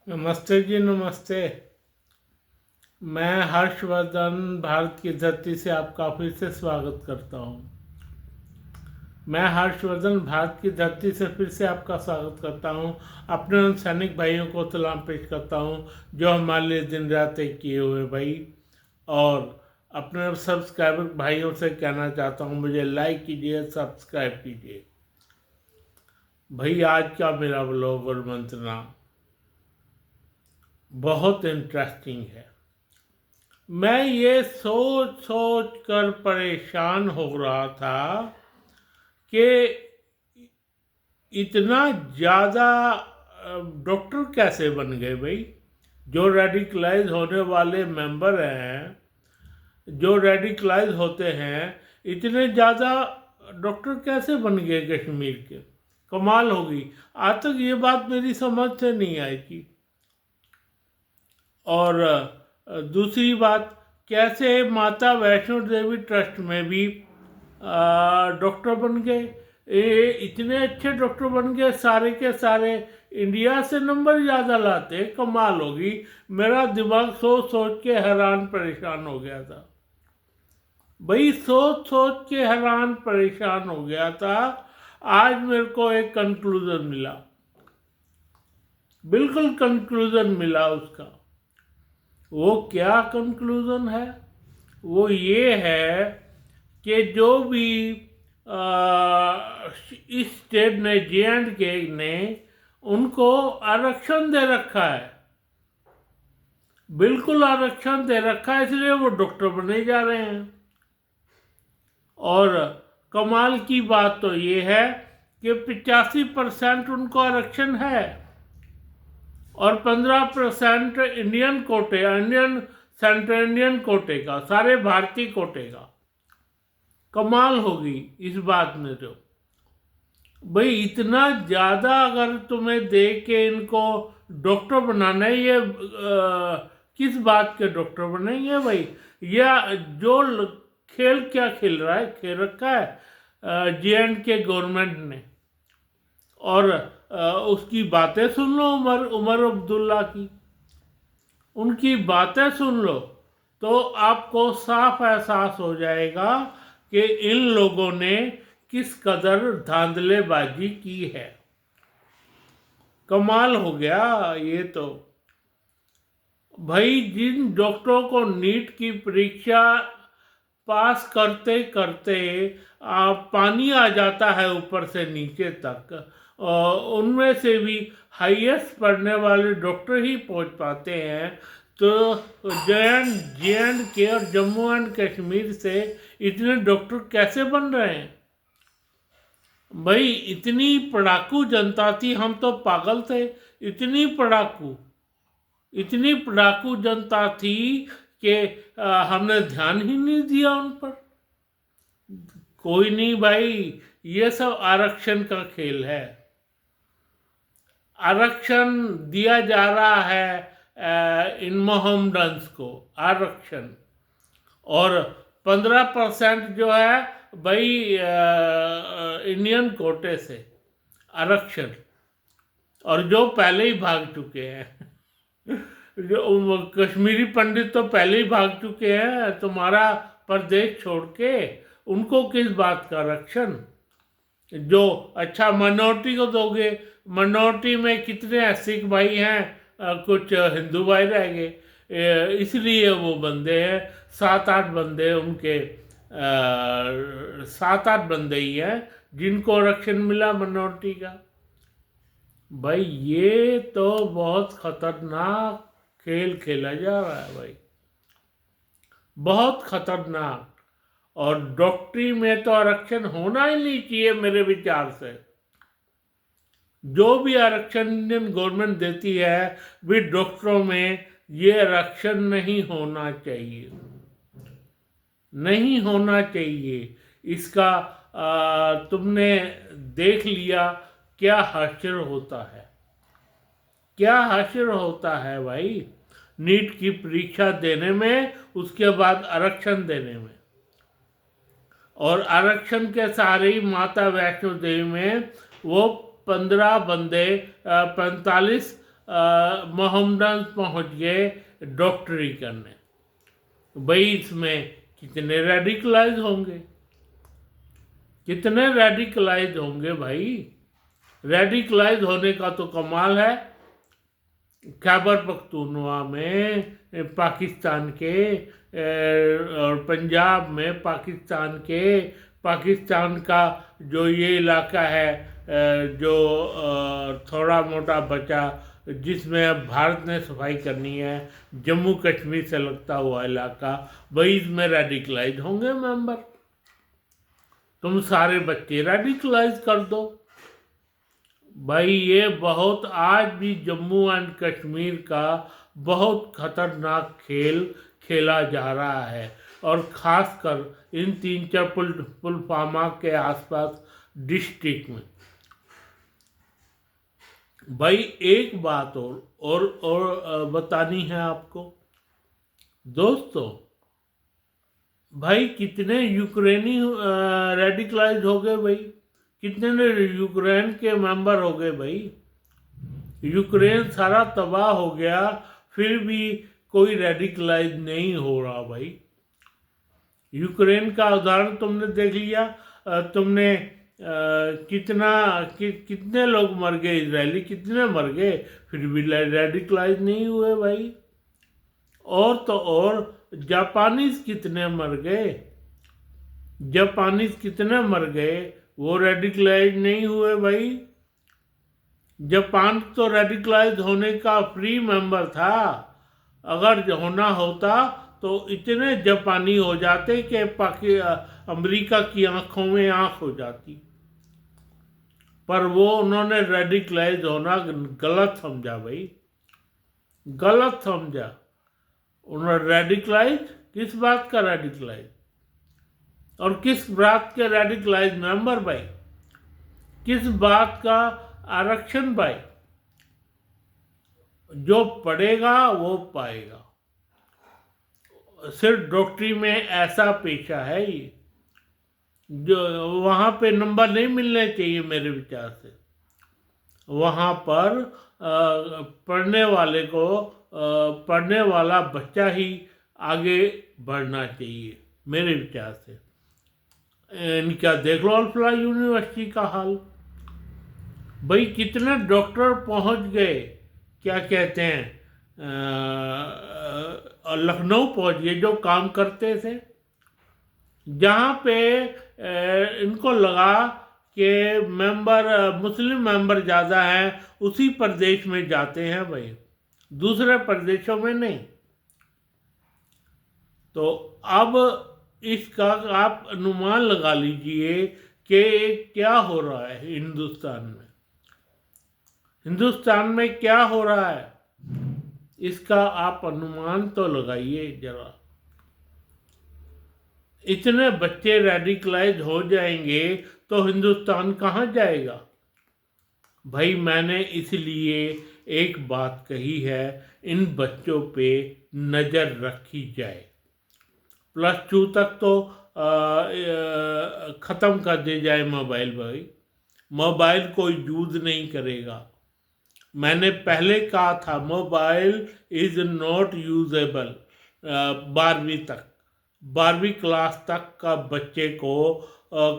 नमस्ते जी, नमस्ते। मैं हर्षवर्धन भारत की धरती से आपका फिर से स्वागत करता हूँ। मैं हर्षवर्धन भारत की धरती से फिर से आपका स्वागत करता हूँ। अपने उन सैनिक भाइयों को सलाम पेश करता हूँ जो हमारे लिए दिन रात एक किए हुए भाई। और अपने सब्सक्राइबर भाइयों से कहना चाहता हूँ, मुझे लाइक कीजिए, सब्सक्राइब कीजिए। भाई आज का मेरा ब्लॉग और मंत्रणा बहुत इंटरेस्टिंग है। मैं ये सोच सोच कर परेशान हो रहा था कि इतना ज़्यादा डॉक्टर कैसे बन गए भाई। जो रेडिकलाइज होने वाले मेंबर हैं, जो रेडिकलाइज होते हैं, इतने ज़्यादा डॉक्टर कैसे बन गए कश्मीर के। कमाल होगी। आज तक ये बात मेरी समझ से नहीं आई थी। और दूसरी बात, कैसे माता वैष्णो देवी ट्रस्ट में भी डॉक्टर बन गए। ये इतने अच्छे डॉक्टर बन गए, सारे के सारे इंडिया से नंबर ज़्यादा लाते। कमाल होगी। मेरा दिमाग सोच सोच के हैरान परेशान हो गया था भाई, सोच सोच के हैरान परेशान हो गया था। आज मेरे को एक कंक्लूजन मिला, बिल्कुल कंक्लूजन मिला उसका। वो क्या कंक्लूजन है? वो ये है कि जो भी इस स्टेट ने, J&K ने उनको आरक्षण दे रखा है, बिल्कुल आरक्षण दे रखा है, इसलिए वो डॉक्टर बने जा रहे हैं। और कमाल की बात तो ये है कि 85% उनको आरक्षण है और 15% इंडियन कोटे, इंडियन सेंट्रल इंडियन कोटे का, सारे भारतीय कोटे का। कमाल होगी इस बात में। तो भाई इतना ज़्यादा अगर तुम्हें देख के इनको डॉक्टर बनाना है, ये किस बात के डॉक्टर बनेंगे भाई? या जो खेल क्या खेल रहा है, खेल रखा है J&K गवर्नमेंट ने। और उसकी बातें सुन लो, उमर अब्दुल्ला की, उनकी बातें सुन लो तो आपको साफ एहसास हो जाएगा कि इन लोगों ने किस कदर धांधलेबाजी की है। कमाल हो गया ये तो। भाई जिन डॉक्टरों को नीट की परीक्षा पास करते करते पानी आ जाता है ऊपर से नीचे तक, उनमें से भी हाईएस्ट पढ़ने वाले डॉक्टर ही पहुंच पाते हैं। तो J&K और जम्मू एंड कश्मीर से इतने डॉक्टर कैसे बन रहे हैं भाई? इतनी पढ़ाकू जनता थी, हम तो पागल थे। इतनी पढ़ाकू, इतनी पढ़ाकू जनता थी कि हमने ध्यान ही नहीं दिया उन पर। कोई नहीं भाई, ये सब आरक्षण का खेल है। आरक्षण दिया जा रहा है इन मोहम्मडन्स को, आरक्षण। और 15% जो है भाई इंडियन कोटे से आरक्षण, और जो पहले ही भाग चुके हैं। जो कश्मीरी पंडित तो पहले ही भाग चुके हैं तुम्हारा प्रदेश छोड़ के। उनको किस बात का आरक्षण? जो अच्छा माइनॉरिटी को दोगे। माइनॉरिटी में कितने सिख भाई हैं, कुछ हिंदू भाई रह गए, इसलिए वो बंदे हैं। 7-8 बंदे उनके, 7-8 बंदे ही हैं जिनको आरक्षण मिला माइनॉरिटी का। भाई ये तो बहुत खतरनाक खेल खेला जा रहा है भाई, बहुत खतरनाक। और डॉक्टरी में तो आरक्षण होना ही नहीं चाहिए मेरे विचार से। जो भी आरक्षण इंडियन गवर्नमेंट देती है भी डॉक्टरों में, ये आरक्षण नहीं होना चाहिए, नहीं होना चाहिए। इसका तुमने देख लिया क्या हाशिर होता है, क्या हाशिर होता है भाई नीट की परीक्षा देने में, उसके बाद आरक्षण देने में। और आरक्षण के सहारे ही माता वैष्णो देवी में वो 15 बंदे, 45 मोहम्मदन पहुंच गए डॉक्टरी करने। भाई इसमें कितने रेडिकलाइज होंगे, कितने रेडिकलाइज होंगे भाई। रेडिकलाइज होने का तो कमाल है। खैबर पख्तूनवा में पाकिस्तान के और पंजाब में पाकिस्तान के, पाकिस्तान का जो ये इलाका है जो थोड़ा मोटा बचा जिसमें अब भारत ने सफाई करनी है, जम्मू कश्मीर से लगता हुआ इलाका, वही इसमें रेडिकलाइज होंगे मेंबर। तुम सारे बच्चे रेडिकलाइज कर दो भाई। ये बहुत आज भी जम्मू एंड कश्मीर का बहुत खतरनाक खेल खेला जा रहा है, और ख़ासकर इन 3-4 पुलवामा के आसपास डिस्ट्रिक्ट में। भाई एक बात और बतानी है आपको दोस्तों, भाई कितने यूक्रेनी रेडिकलाइज हो गए भाई, कितने यूक्रेन के मेंबर हो गए भाई। यूक्रेन सारा तबाह हो गया, फिर भी कोई रेडिकलाइज नहीं हो रहा भाई। यूक्रेन का उदाहरण तुमने देख लिया। तुमने कितने लोग मर गए, इजरायली कितने मर गए, फिर भी रेडिकलाइज नहीं हुए भाई। और तो और जापानीज कितने मर गए, जापानीज कितने मर गए, वो रेडिकलाइज नहीं हुए भाई। जापान तो रेडिकलाइज होने का फ्री मेंबर था। अगर होना होता तो इतने जापानी हो जाते कि अमेरिका की आंखों में आंख हो जाती। पर वो उन्होंने रेडिकलाइज होना गलत समझा भाई, गलत समझा। उन्होंने रेडिकलाइज, किस बात का रेडिकलाइज, और किस बात के रेडिकलाइज मेंबर भाई, किस बात का आरक्षण भाई। जो पढ़ेगा वो पाएगा। सिर्फ डॉक्टरी में ऐसा पेशा है ये, जो वहाँ पे नंबर नहीं मिलने चाहिए मेरे विचार से। वहाँ पर पढ़ने वाले को, पढ़ने वाला बच्चा ही आगे बढ़ना चाहिए मेरे विचार से। इनका देख लो अल्फला यूनिवर्सिटी का हाल भाई, कितने डॉक्टर पहुंच गए, क्या कहते हैं, लखनऊ पहुंच गए जो काम करते थे। जहाँ पे इनको लगा कि मुस्लिम मेंबर ज़्यादा हैं, उसी प्रदेश में जाते हैं भाई, दूसरे प्रदेशों में नहीं। तो अब इसका आप अनुमान लगा लीजिए कि क्या हो रहा है हिंदुस्तान में। हिंदुस्तान में क्या हो रहा है इसका आप अनुमान तो लगाइए जरा। इतने बच्चे रेडिकलाइज हो जाएंगे तो हिंदुस्तान कहाँ जाएगा भाई। मैंने इसलिए एक बात कही है, इन बच्चों पे नज़र रखी जाए। +2 तक तो ख़त्म कर दे जाए मोबाइल भाई, मोबाइल कोई यूज़ नहीं करेगा। मैंने पहले कहा था मोबाइल इज़ नॉट यूजेबल 12वीं तक, 12वीं क्लास तक का बच्चे को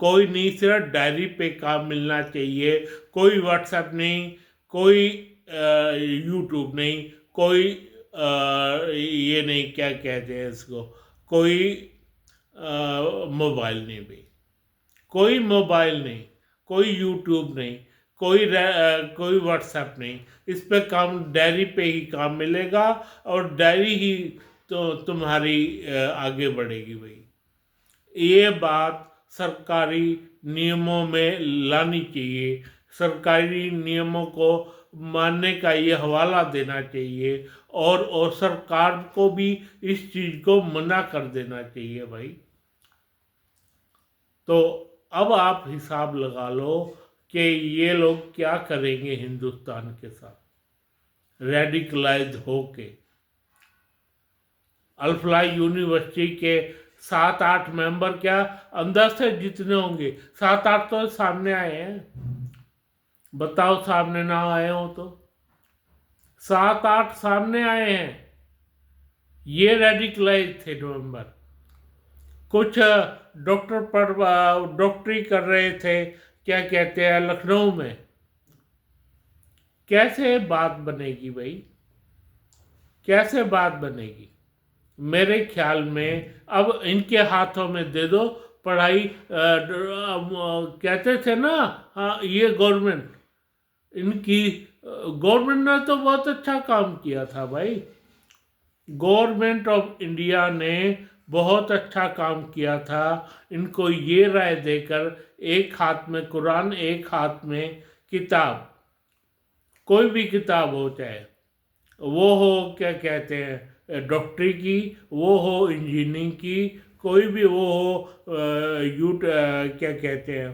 कोई नहीं, सिर्फ डायरी पे काम मिलना चाहिए। कोई व्हाट्सएप नहीं, कोई यूट्यूब नहीं, कोई ये नहीं, क्या कहते हैं इसको, कोई मोबाइल नहीं भाई, कोई मोबाइल नहीं, कोई यूट्यूब नहीं, कोई व्हाट्सएप नहीं। इस पे काम, डायरी पे ही काम मिलेगा, और डायरी ही तो तुम्हारी आगे बढ़ेगी भाई। ये बात सरकारी नियमों में लानी चाहिए, सरकारी नियमों को मानने का ये हवाला देना चाहिए, और सरकार को भी इस चीज़ को मना कर देना चाहिए भाई। तो अब आप हिसाब लगा लो कि ये लोग क्या करेंगे हिंदुस्तान के साथ रेडिकलाइज होके। अल्फला यूनिवर्सिटी के 7-8 मेंबर, क्या अंदर से जितने होंगे 7-8 तो सामने आए हैं। बताओ सामने ना आए हो तो 7-8 सामने आए हैं। ये रेडिकलाइज थे नवंबर। कुछ डॉक्टर पर डॉक्टरी कर रहे थे, क्या कहते हैं, लखनऊ में। कैसे बात बनेगी भाई, कैसे बात बनेगी? मेरे ख्याल में अब इनके हाथों में दे दो पढ़ाई। कहते थे ना, हाँ, ये गवर्नमेंट, इनकी गवर्नमेंट ने तो बहुत अच्छा काम किया था भाई। गवर्नमेंट ऑफ इंडिया ने बहुत अच्छा काम किया था। इनको ये राय देकर, एक हाथ में कुरान, एक हाथ में किताब, कोई भी किताब हो, चाहे वो हो, क्या कहते हैं, डॉक्टरी की, वो हो इंजीनियरिंग की, कोई भी वो हो, क्या कहते हैं,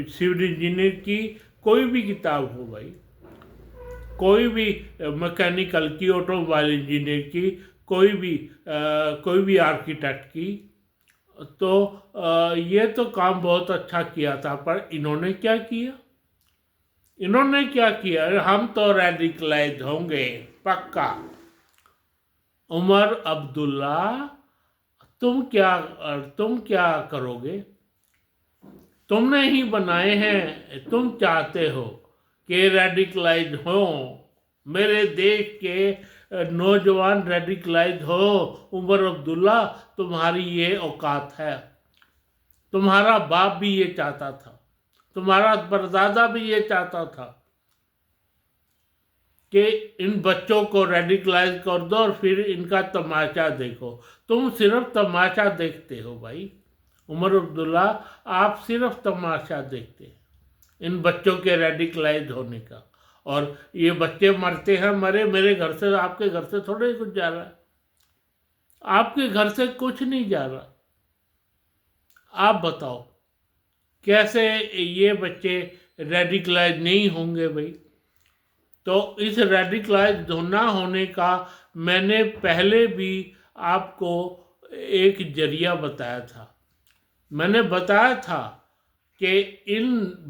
सिविल इंजीनियर की, कोई भी किताब हो भाई, कोई भी मैकेनिकल की, ऑटोमोबाइल इंजीनियर की, कोई भी आर्किटेक्ट की। तो ये तो काम बहुत अच्छा किया था, पर इन्होंने क्या किया? इन्होंने क्या किया? हम तो रेडिकलाइज होंगे पक्का। उमर अब्दुल्ला, तुम क्या करोगे? तुमने ही बनाए हैं, तुम चाहते हो कि रेडिकलाइज हो, मेरे देश के नौजवान रेडिकलाइज हो। उमर अब्दुल्ला, तुम्हारी ये औकात है। तुम्हारा बाप भी ये चाहता था, तुम्हारा परदादा भी ये चाहता था कि इन बच्चों को रेडिकलाइज कर दो और फिर इनका तमाशा देखो। तुम सिर्फ तमाशा देखते हो भाई। उमर अब्दुल्ला, आप सिर्फ तमाशा देखते हैं इन बच्चों के रेडिकलाइज होने का। और ये बच्चे मरते हैं, मरे, मेरे घर से, आपके घर से थोड़े कुछ जा रहा है, आपके घर से कुछ नहीं जा रहा। आप बताओ कैसे ये बच्चे रेडिकलाइज नहीं होंगे भाई? तो इस रेडिकलाइज ना होने का मैंने पहले भी आपको एक जरिया बताया था। मैंने बताया था कि इन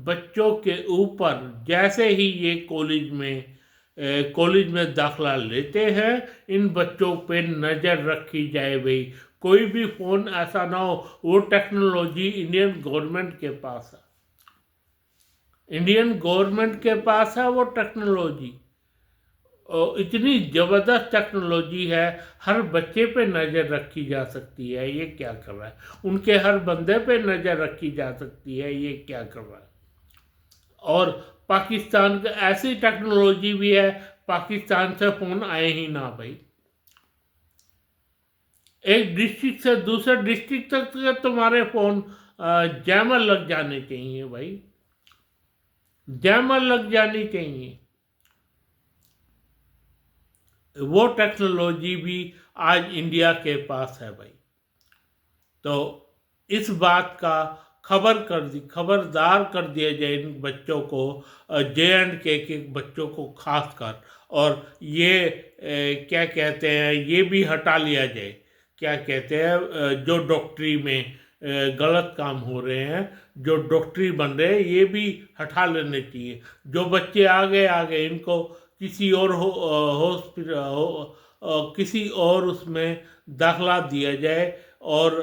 बच्चों के ऊपर जैसे ही ये कॉलेज में दाखला लेते हैं, इन बच्चों पे नज़र रखी जाए भाई। कोई भी फ़ोन ऐसा ना हो, वो टेक्नोलॉजी इंडियन गवर्नमेंट के पास है, इंडियन गवर्नमेंट के पास है वो टेक्नोलॉजी। और इतनी ज़बरदस्त टेक्नोलॉजी है, हर बच्चे पे नज़र रखी जा सकती है, ये क्या कर रहा है? उनके हर बंदे पे नज़र रखी जा सकती है, ये क्या कर रहा है? और पाकिस्तान का ऐसी टेक्नोलॉजी भी है, पाकिस्तान से फ़ोन आए ही ना भाई। एक डिस्ट्रिक्ट से दूसरे डिस्ट्रिक्ट तक के तुम्हारे फ़ोन जैमर लग जाने चाहिए भाई, जैमर लग जानी चाहिए। वो टेक्नोलॉजी भी आज इंडिया के पास है भाई। तो इस बात का खबरदार कर दिया जाए इन बच्चों को, J&K के बच्चों को खास कर। और ये क्या कहते हैं, ये भी हटा लिया जाए, क्या कहते हैं, जो डॉक्टरी में गलत काम हो रहे हैं, जो डॉक्टरी बन रहे हैं, ये भी हटा लेने चाहिए। जो बच्चे आगे इनको किसी और हॉस्पिटल किसी और उसमें दाखला दिया जाए, और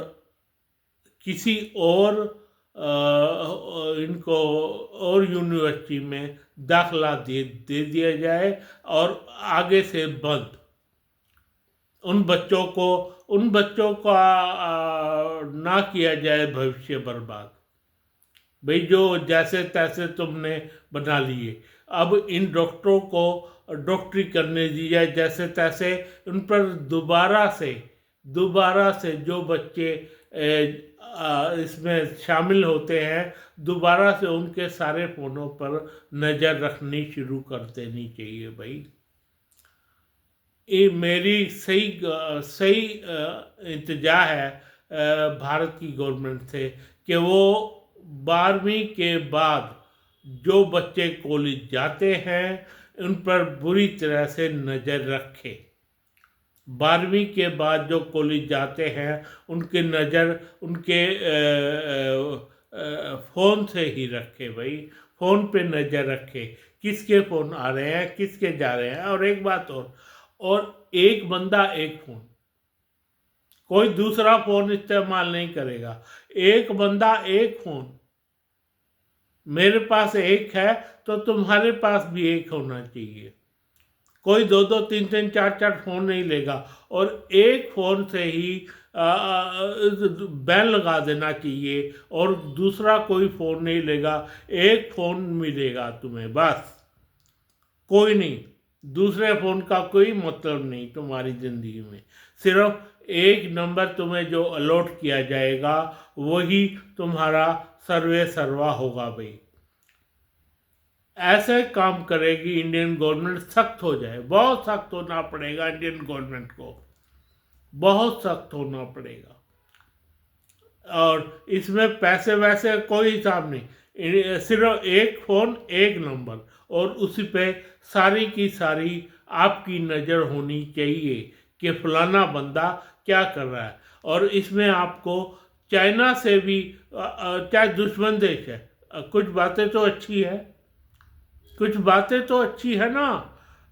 किसी और इनको और यूनिवर्सिटी में दाखला दे दिया जाए, और आगे से बंद। उन बच्चों का ना किया जाए भविष्य बर्बाद भाई। जो जैसे तैसे तुमने बना लिए, अब इन डॉक्टरों को डॉक्टरी करने दी जाए जैसे तैसे। उन पर दोबारा से जो बच्चे इसमें शामिल होते हैं, दोबारा से उनके सारे फ़ोनों पर नज़र रखनी शुरू कर देनी चाहिए भाई। ये मेरी सही इल्तिजा है भारत की गवर्नमेंट से कि वो 12वीं के बाद जो बच्चे कॉलेज जाते हैं उन पर बुरी तरह से नज़र रखे। 12वीं के बाद जो कॉलेज जाते हैं उनके नज़र उनके फ़ोन से ही रखे भाई। फ़ोन पे नज़र रखे, किसके फ़ोन आ रहे हैं, किसके जा रहे हैं। और एक बात और एक बंदा एक फ़ोन, कोई दूसरा फ़ोन इस्तेमाल नहीं करेगा। एक बंदा एक फ़ोन, मेरे पास एक है तो तुम्हारे पास भी एक होना चाहिए। कोई 2-2, 3-3, 4-4 फ़ोन नहीं लेगा और एक फ़ोन से ही बैन लगा देना चाहिए और दूसरा कोई फ़ोन नहीं लेगा। एक फ़ोन मिलेगा तुम्हें बस, कोई नहीं। दूसरे फ़ोन का कोई मतलब नहीं तुम्हारी ज़िंदगी में। सिर्फ एक नंबर तुम्हें जो अलॉट किया जाएगा वही तुम्हारा सर्वे सर्वा होगा भाई। ऐसे काम करेगी इंडियन गवर्नमेंट, सख्त हो जाए, बहुत सख्त होना पड़ेगा इंडियन गवर्नमेंट को, बहुत सख्त होना पड़ेगा। और इसमें पैसे वैसे कोई हिसाब नहीं, सिर्फ एक फ़ोन एक नंबर और उसी पे सारी की सारी आपकी नज़र होनी चाहिए कि फलाना बंदा क्या कर रहा है। और इसमें आपको चाइना से भी, चाहे दुश्मन देश है, कुछ बातें तो अच्छी है, कुछ बातें तो अच्छी है ना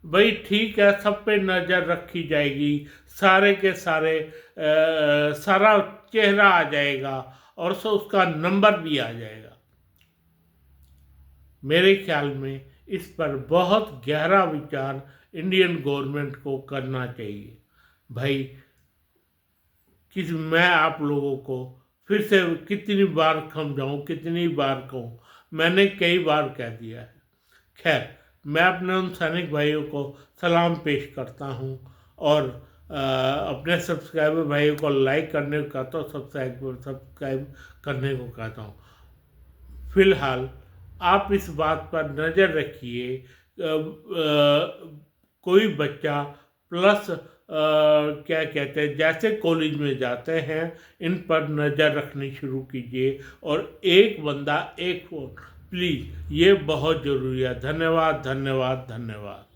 भाई। ठीक है, सब पे नज़र रखी जाएगी, सारे के सारे सारा चेहरा आ जाएगा और उसका नंबर भी आ जाएगा। मेरे ख्याल में इस पर बहुत गहरा विचार इंडियन गवर्नमेंट को करना चाहिए भाई। मैं आप लोगों को फिर से कितनी बार समझाऊं, कितनी बार कहूँ, मैंने कई बार कह दिया है। खैर, मैं अपने उन सैनिक भाइयों को सलाम पेश करता हूँ और अपने सब्सक्राइबर भाइयों को लाइक करने को कहता हूँ, सब्सक्राइब करने को कहता हूँ। फिलहाल आप इस बात पर नज़र रखिए, कोई बच्चा प्लस क्या कहते हैं, जैसे कॉलेज में जाते हैं, इन पर नज़र रखनी शुरू कीजिए और एक बंदा एक फ़ोन, प्लीज़, ये बहुत ज़रूरी है। धन्यवाद, धन्यवाद, धन्यवाद।